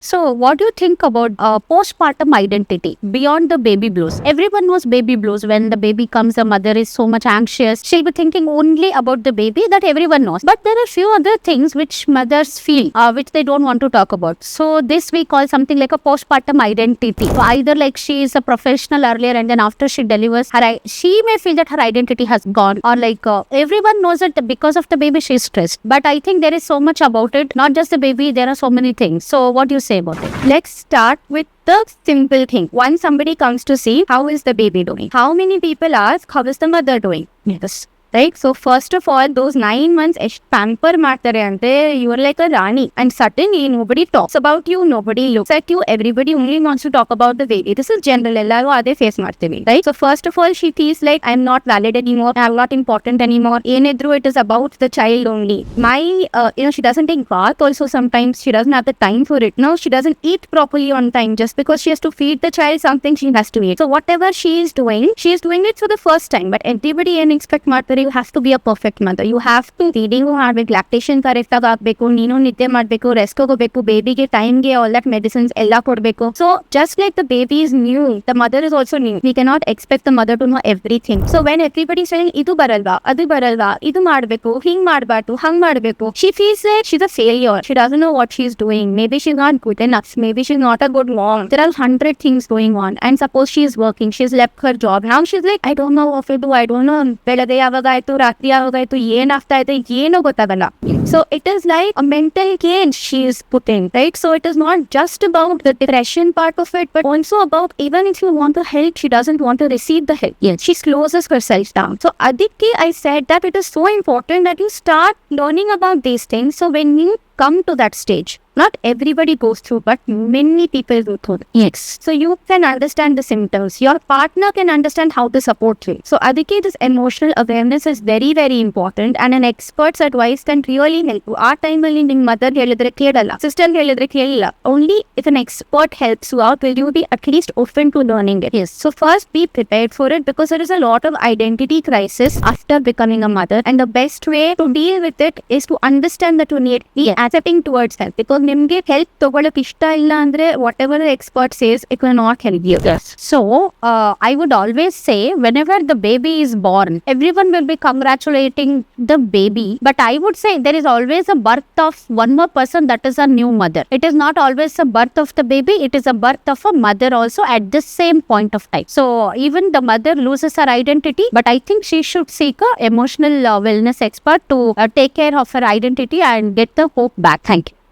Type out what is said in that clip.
So, what do you think about postpartum identity beyond the baby blues? Everyone knows baby blues. When the baby comes, the mother is so much anxious. She'll be thinking only about the baby, that everyone knows. But there are few other things which mothers feel, which they don't want to talk about. So, this we call something like a postpartum identity. So, either like she is a professional earlier, and then after she delivers, she may feel that her identity has gone, or like everyone knows that because of the baby she is stressed. But I think there is so much about it. Not just the baby, there are so many things. So, what do you say about it? Let's start with the simple thing. Once somebody comes to see how is the baby doing, how many people ask how is the mother doing? Yes. Right? So first of all, those 9 months pamper ಮಾಡ್ತಾರೆ ಅಂದ್ರೆ you are like a Rani, and suddenly nobody talks about you, nobody looks at you, everybody only wants to talk about the baby. This is general, ಎಲ್ಲರೂ ಅದೇ face ಮಾಡ್ತೀವಿ, right? So first of all, she feels like I'm not valid anymore, I'm not important anymore. ಏನಿದ್ರು it is about the child only. She doesn't take bath also sometimes, she doesn't have the time for it. No, she doesn't eat properly on time just because she has to feed the child something she has to eat. So whatever she is doing it for the first time. But everybody ಏನ್ expect ಮಾಡ್ತಾರೆ, you have to be a perfect mother. You have to feeding ಮಾಡ್ಬೇಕು, lactation correct ಆಗಿ ಆಗ್ಬೇಕು, ನೀನು ನಿದ್ದೆ ಮಾಡ್ಬೇಕು, rest ಹೋಗಬೇಕು, ಬೇಬಿಗೆ ಟೈಮ್ಗೆ ಆಲ್ ದಟ್ ಮೆಡಿಸಿನ್ಸ್ ಎಲ್ಲ ಕೊಡ್ಬೇಕು. So just like the baby is new, the mother is also new. We cannot expect the mother to know everything. So when everybody saying ಇದು ಬರಲ್ವಾ, ಅದು ಬರಲ್ವಾ, ಇದು ಮಾಡ್ಬೇಕು, ಹಿಂಗ್ ಮಾಡ್ಬಾರ್ದು, ಹಂಗ್ ಮಾಡ್ಬೇಕು, she feels like she is a failure. She doesn't know what she is doing. Maybe she is not good enough, maybe she is not a good mom. There are 100 things going on, and suppose she is working, she has left her job, now she is like I don't know what to do, I don't know ಬೆಳಗ್ಗೆ ಯಾವಾಗ ಆಯ್ತು, ರಾತ್ರಿ ಯಾವಾಗಾಯ್ತು, ಏನಾಗ್ತಾ ಇದೆ, ಏನೋ ಗೊತ್ತಾಗಲ್ಲ. So it is like a mental gain she is putting, right? So it is not just about the depression part of it, but also about even if you want to help, she doesn't want to receive the help. Yes. She closes herself down. So Aditi, I said that it is so important that you start learning about these things. So when you come to that stage, not everybody goes through, but many people go through. Yes. So you can understand the symptoms. Your partner can understand how to support you. So Aditi, this emotional awareness is very, very important, and an expert's advice can really help you. Our time ಅಲ್ಲಿ ನಿಮ್ಮ mother ಹೇಳಿದ್ರೆ ಕೇಳಲ್ಲ, sister ಹೇಳಿದ್ರೆ ಕೇಳಿಲ್ಲ. Only if an expert helps you out will you be at least open to learning it. Yes. So first be prepared for it, because there is a lot of identity crisis after becoming a mother, and the best way to deal with it is to understand that you need be accepting towards help, because ನಿಮ್ಗೆ help ತಗೊಳಕ್ ಇಷ್ಟ ಇಲ್ಲ ಅಂದ್ರೆ whatever the expert says, it will not help you. Yes. So, I would always say, whenever the baby is born, everyone will be congratulating the baby. But I would say there is always a birth of one more person, that is a new mother. It is not always a birth of the baby, it is a birth of a mother also at the same point of time. So, even the mother loses her identity, but I think she should seek a emotional wellness expert to take care of her identity and get the hope back. Thank you.